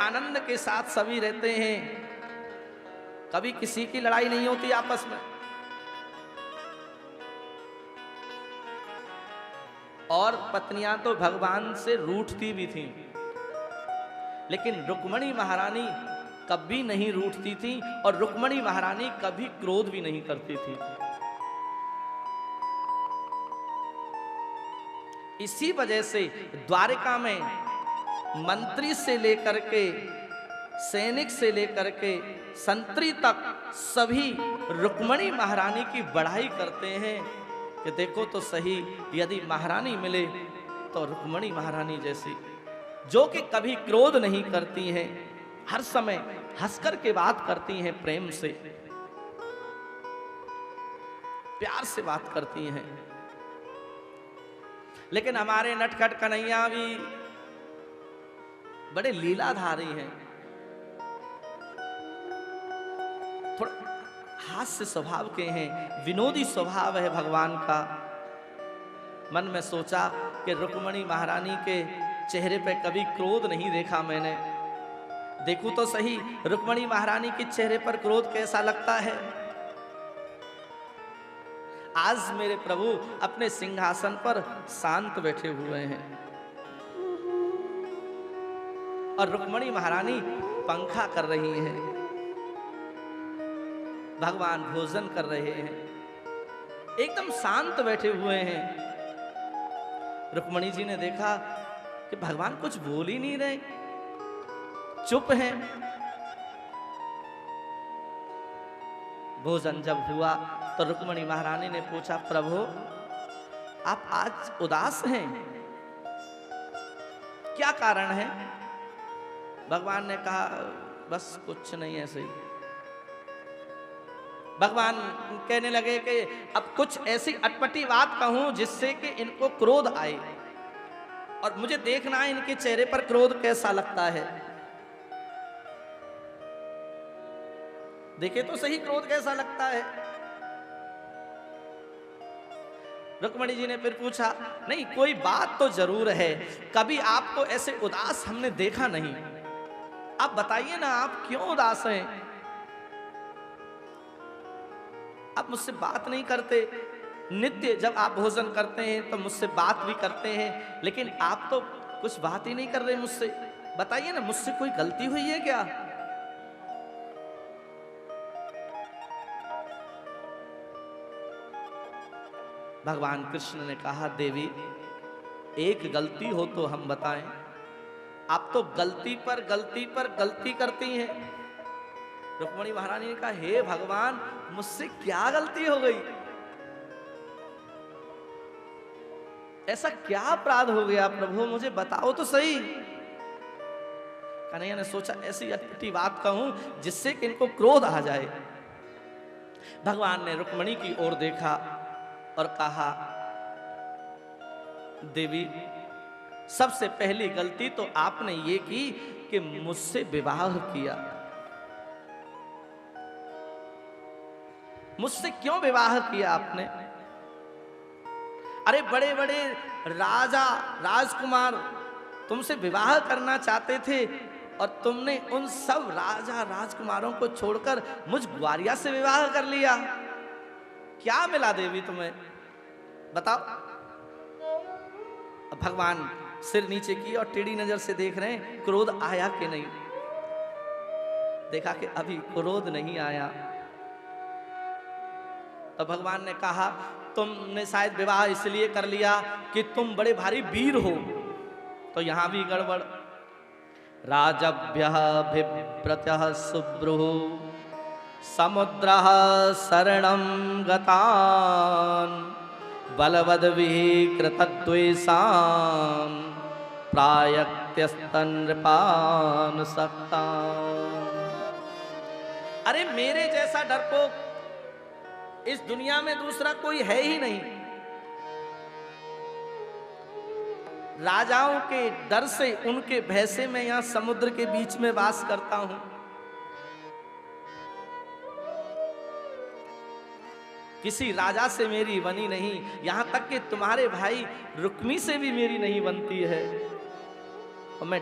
आनंद के साथ सभी रहते हैं, कभी किसी की लड़ाई नहीं होती आपस में। और पत्नियां तो भगवान से रूठती भी थीं, लेकिन रुक्मणी महारानी कभी नहीं रूठती थी और रुक्मणी महारानी कभी क्रोध भी नहीं करती थी। इसी वजह से द्वारिका में मंत्री से लेकर के सैनिक से लेकर के संतरी तक सभी रुक्मणी महारानी की बढ़ाई करते हैं कि देखो तो सही, यदि महारानी मिले तो रुक्मणी महारानी जैसी, जो कि कभी क्रोध नहीं करती हैं, हर समय हंसकर के बात करती हैं, प्रेम से प्यार से बात करती हैं। लेकिन हमारे नटखट कन्हैया भी बड़े लीलाधारी हैं, थोड़ा हास्य स्वभाव के हैं, विनोदी स्वभाव है भगवान का। मन में सोचा कि रुक्मणी महारानी के चेहरे पे कभी क्रोध नहीं देखा मैंने, देखूं तो सही रुक्मणी महारानी के चेहरे पर क्रोध कैसा लगता है। आज मेरे प्रभु अपने सिंहासन पर शांत बैठे हुए हैं और रुक्मणी महारानी पंखा कर रही हैं, भगवान भोजन कर रहे हैं, एकदम शांत बैठे हुए हैं। रुक्मणी जी ने देखा कि भगवान कुछ बोल ही नहीं रहे, चुप हैं। भोजन जब हुआ तो रुक्मणी महारानी ने पूछा, प्रभु आप आज उदास हैं, क्या कारण है? भगवान ने कहा, बस कुछ नहीं, ऐसे ही। भगवान कहने लगे कि अब कुछ ऐसी अटपटी बात कहूं जिससे कि इनको क्रोध आए और मुझे देखना है इनके चेहरे पर क्रोध कैसा लगता है। देखे तो सही क्रोध कैसा लगता है। रुक्मणी जी ने फिर पूछा, नहीं कोई बात तो जरूर है, कभी आपको ऐसे उदास हमने देखा नहीं, आप बताइए ना आप क्यों उदास हैं? आप मुझसे बात नहीं करते, नित्य जब आप भोजन करते हैं तो मुझसे बात भी करते हैं, लेकिन आप तो कुछ बात ही नहीं कर रहे मुझसे, बताइए ना मुझसे कोई गलती हुई है क्या? भगवान कृष्ण ने कहा, देवी एक गलती हो तो हम बताएं, आप तो गलती पर गलती पर गलती करती हैं। रुक्मणी महारानी ने कहा, हे भगवान मुझसे क्या गलती हो गई, ऐसा क्या अपराध हो गया प्रभु, मुझे बताओ तो सही। कन्हैया ने सोचा ऐसी अटपटी बात कहूं जिससे कि इनको क्रोध आ जाए। भगवान ने रुक्मणी की ओर देखा और कहा, देवी सबसे पहली गलती तो आपने ये की कि मुझसे विवाह किया। मुझसे क्यों विवाह किया आपने? अरे बड़े बड़े राजा राजकुमार तुमसे विवाह करना चाहते थे और तुमने उन सब राजा राजकुमारों को छोड़कर मुझ ग्वारिया से विवाह कर लिया। क्या मिला देवी तुम्हें, बताओ। अब भगवान सिर नीचे की और टेढ़ी नजर से देख रहे हैं क्रोध आया कि नहीं। देखा कि अभी क्रोध नहीं आया, तो भगवान ने कहा, तुमने शायद विवाह इसलिए कर लिया कि तुम बड़े भारी वीर हो, तो यहां भी गड़बड़। राजभ्यः भिप्रत्यः सुब्रुः समुद्रः शरणं गतान् बलवद्भिः कृतद्वेषान् प्रायत्यस्तनृपान् सक्तान्। अरे मेरे जैसा डरपोक इस दुनिया में दूसरा कोई है ही नहीं। राजाओं के डर से, उनके भय से मैं यहां समुद्र के बीच में वास करता हूं। किसी राजा से मेरी बनी नहीं, यहां तक कि तुम्हारे भाई रुक्मी से भी मेरी नहीं बनती है। और मैं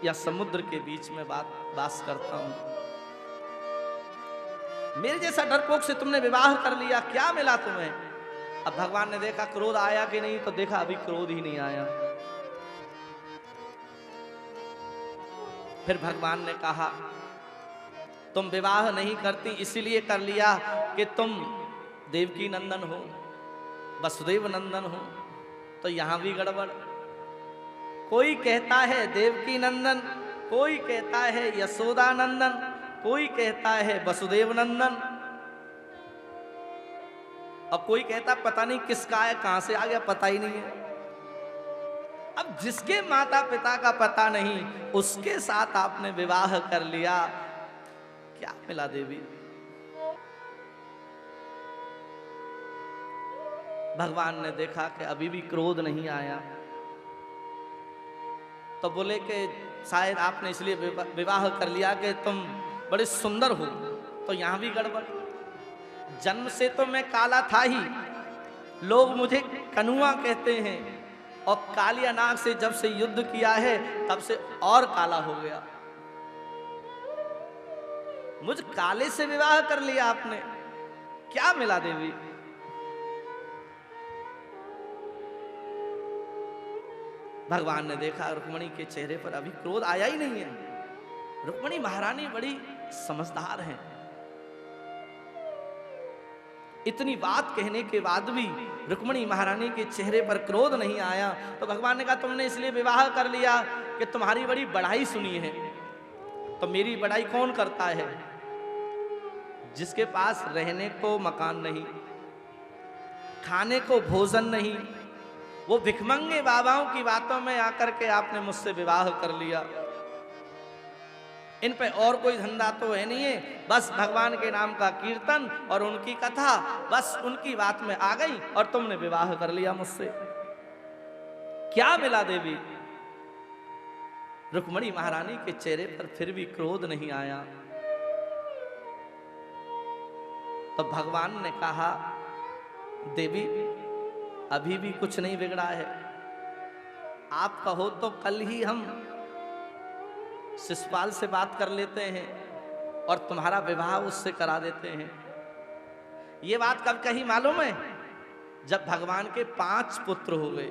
या समुद्र के बीच में वास करता हूं। मेरे जैसा डरपोक से तुमने विवाह कर लिया, क्या मिला तुम्हें? अब भगवान ने देखा क्रोध आया कि नहीं, तो देखा अभी क्रोध ही नहीं आया। फिर भगवान ने कहा तुम विवाह नहीं करती इसीलिए कर लिया कि तुम देवकी नंदन हो, वसुदेव नंदन हो, तो यहां भी गड़बड़। कोई कहता है देवकी नंदन, कोई कहता है यशोदा नंदन, कोई कहता है वसुदेव नंदन, और कोई कहता पता नहीं किसका है, कहां से आ गया पता ही नहीं है। अब जिसके माता पिता का पता नहीं उसके साथ आपने विवाह कर लिया, क्या मिला देवी? भगवान ने देखा कि अभी भी क्रोध नहीं आया, तो बोले कि शायद आपने इसलिए विवाह कर लिया कि तुम बड़े सुंदर हो, तो यहां भी गड़बड़। जन्म से तो मैं काला था ही, लोग मुझे कनुआ कहते हैं, और कालिया नाग से जब से युद्ध किया है तब से और काला हो गया। मुझ काले से विवाह कर लिया आपने, क्या मिला देवी? भगवान ने देखा रुक्मणी के चेहरे पर अभी क्रोध आया ही नहीं है। रुक्मणी महारानी बड़ी समझदार है। इतनी बात कहने के बाद भी रुक्मणी महारानी के चेहरे पर क्रोध नहीं आया, तो भगवान ने कहा तुमने इसलिए विवाह कर लिया कि तुम्हारी बड़ी बड़ाई सुनी है। तो मेरी बड़ाई कौन करता है? जिसके पास रहने को मकान नहीं, खाने को भोजन नहीं, वो भिखमंगे बाबाओं की बातों में आकर के आपने मुझसे विवाह कर लिया। इन पे और कोई धंधा तो है नहीं है, बस भगवान के नाम का कीर्तन और उनकी कथा, बस उनकी बात में आ गई और तुमने विवाह कर लिया मुझसे। क्या मिला देवी? रुक्मणी महारानी के चेहरे पर फिर भी क्रोध नहीं आया। तो भगवान ने कहा देवी अभी भी कुछ नहीं बिगड़ा है, आप कहो तो कल ही हम शिषपाल से बात कर लेते हैं और तुम्हारा विवाह उससे करा देते हैं। ये बात कब कही मालूम है? जब भगवान के 5 पुत्र हो गए।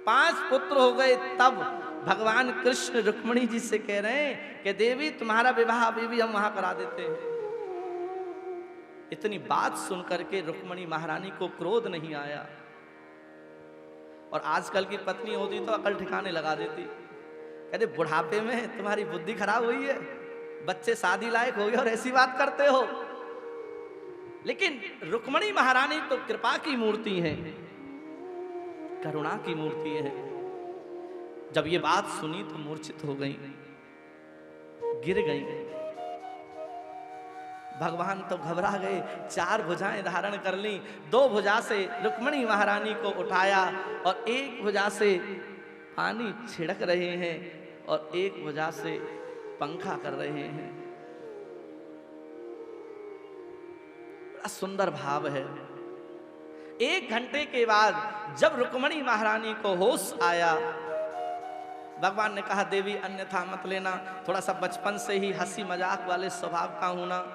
5 पुत्र हो गए तब भगवान कृष्ण रुक्मणी जी से कह रहे हैं कि देवी तुम्हारा विवाह अभी भी हम वहां करा देते हैं। इतनी बात सुनकर के रुक्मणी महारानी को क्रोध नहीं आया। और आजकल की पत्नी होती तो अकल ठिकाने लगा देती, कहते बुढ़ापे में तुम्हारी बुद्धि खराब हुई है, बच्चे शादी लायक हो गए और ऐसी बात करते हो। लेकिन रुक्मणी महारानी तो कृपा की मूर्ति है, करुणा की मूर्ति है। जब ये बात सुनी तो मूर्छित हो गई, गिर गई। भगवान तो घबरा गए, 4 भुजाएं धारण कर ली। 2 भुजा से रुक्मणी महारानी को उठाया और 1 भुजा से पानी छिड़क रहे हैं और 1 भुजा से पंखा कर रहे हैं। बड़ा सुंदर भाव है। 1 घंटे के बाद जब रुक्मणी महारानी को होश आया, भगवान ने कहा देवी अन्यथा मत लेना, थोड़ा सा बचपन से ही हंसी मजाक वाले स्वभाव का होना,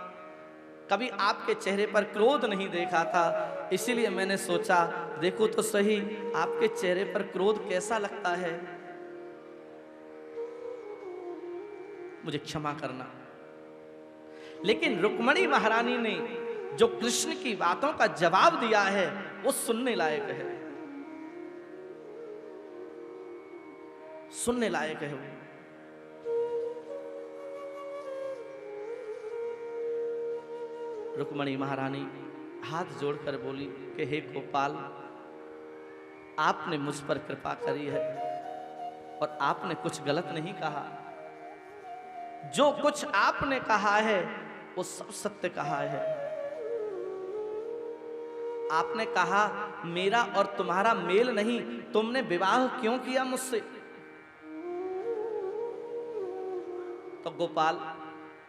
कभी आपके चेहरे पर क्रोध नहीं देखा था, इसीलिए मैंने सोचा देखो तो सही आपके चेहरे पर क्रोध कैसा लगता है, मुझे क्षमा करना। लेकिन रुक्मणी महारानी ने जो कृष्ण की बातों का जवाब दिया है वो सुनने लायक है, सुनने लायक है वो। रुक्मणी महारानी हाथ जोड़कर बोली कि हे गोपाल, आपने मुझ पर कृपा करी है और आपने कुछ गलत नहीं कहा। जो कुछ आपने कहा है वो सब सत्य कहा है। आपने कहा मेरा और तुम्हारा मेल नहीं, तुमने विवाह क्यों किया मुझसे? तो गोपाल,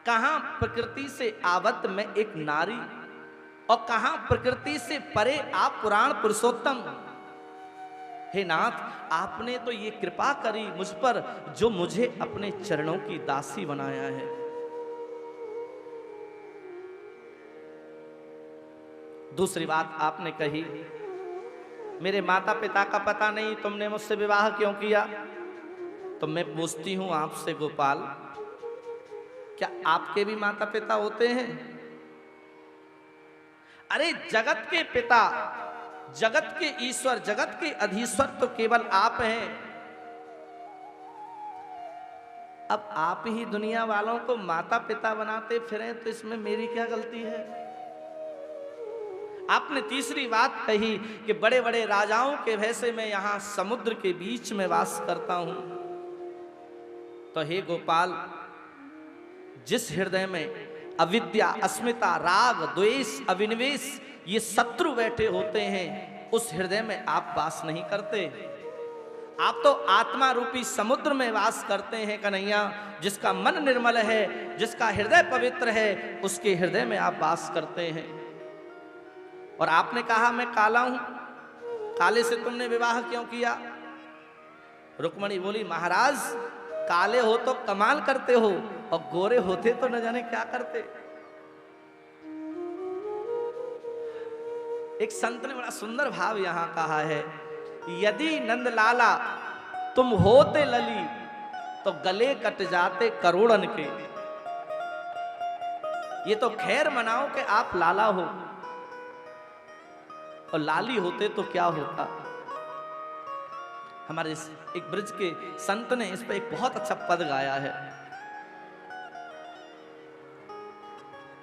कहां प्रकृति से आबद्ध मैं एक नारी और कहां प्रकृति से परे आप पुराण पुरुषोत्तम। हे नाथ, आपने तो ये कृपा करी मुझ पर जो मुझे अपने चरणों की दासी बनाया है। दूसरी बात आपने कही, मेरे माता पिता का पता नहीं, तुमने मुझसे विवाह क्यों किया? तो मैं पूछती हूं आपसे गोपाल, क्या आपके भी माता पिता होते हैं? अरे जगत के पिता, जगत के ईश्वर, जगत के अधीश्वर तो केवल आप हैं। अब आप ही दुनिया वालों को माता पिता बनाते फिरें तो इसमें मेरी क्या गलती है? आपने तीसरी बात कही कि बड़े बड़े राजाओं के वैसे मैं यहां समुद्र के बीच में वास करता हूं। तो हे गोपाल, जिस हृदय में अविद्या, अस्मिता, राग, द्वेष, अविनिवेश ये शत्रु बैठे होते हैं, उस हृदय में आप वास नहीं करते। आप तो आत्मा रूपी समुद्र में वास करते हैं कन्हैया। जिसका मन निर्मल है, जिसका हृदय पवित्र है, उसके हृदय में आप वास करते हैं। और आपने कहा मैं काला हूं, काले से तुमने विवाह क्यों किया? रुक्मणी बोली, महाराज काले हो तो कमाल करते हो, और गोरे होते तो न जाने क्या करते। एक संत ने बड़ा सुंदर भाव यहां कहा है, यदि नंदलाला तुम होते लली तो गले कट जाते करोड़न के। ये तो खैर मनाओ कि आप लाला हो, और लाली होते तो क्या होता। हमारे एक ब्रज के संत ने इस पर एक बहुत अच्छा पद गाया है।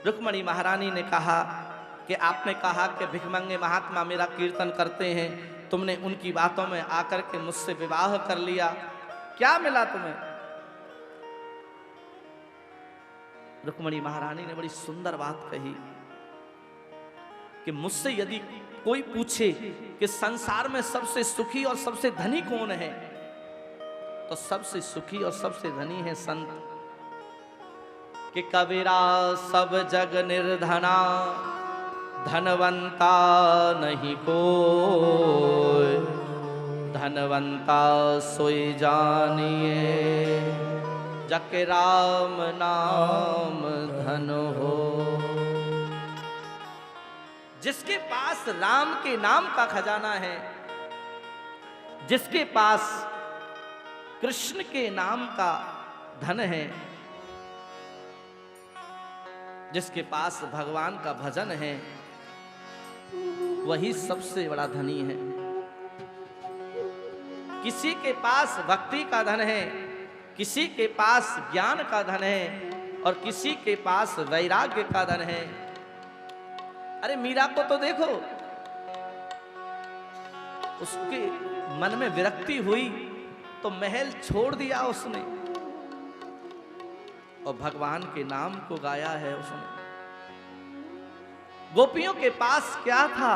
रुक्मणी महारानी ने कहा कि आपने कहा कि भिखमंगे महात्मा मेरा कीर्तन करते हैं, तुमने उनकी बातों में आकर के मुझसे विवाह कर लिया, क्या मिला तुम्हें? रुक्मणी महारानी ने बड़ी सुंदर बात कही कि मुझसे यदि कोई पूछे कि संसार में सबसे सुखी और सबसे धनी कौन है, तो सबसे सुखी और सबसे धनी है संत। कि कबीरा सब जग निर्धना, धनवंता नहीं कोई, धनवंता सोई जानिए, जके राम नाम धन हो। जिसके पास राम के नाम का खजाना है, जिसके पास कृष्ण के नाम का धन है, जिसके पास भगवान का भजन है, वही सबसे बड़ा धनी है। किसी के पास भक्ति का धन है, किसी के पास ज्ञान का धन है, और किसी के पास वैराग्य का धन है। अरे मीरा को तो देखो, उसके मन में विरक्ति हुई तो महल छोड़ दिया उसने, और भगवान के नाम को गाया है उसने। गोपियों के पास क्या था?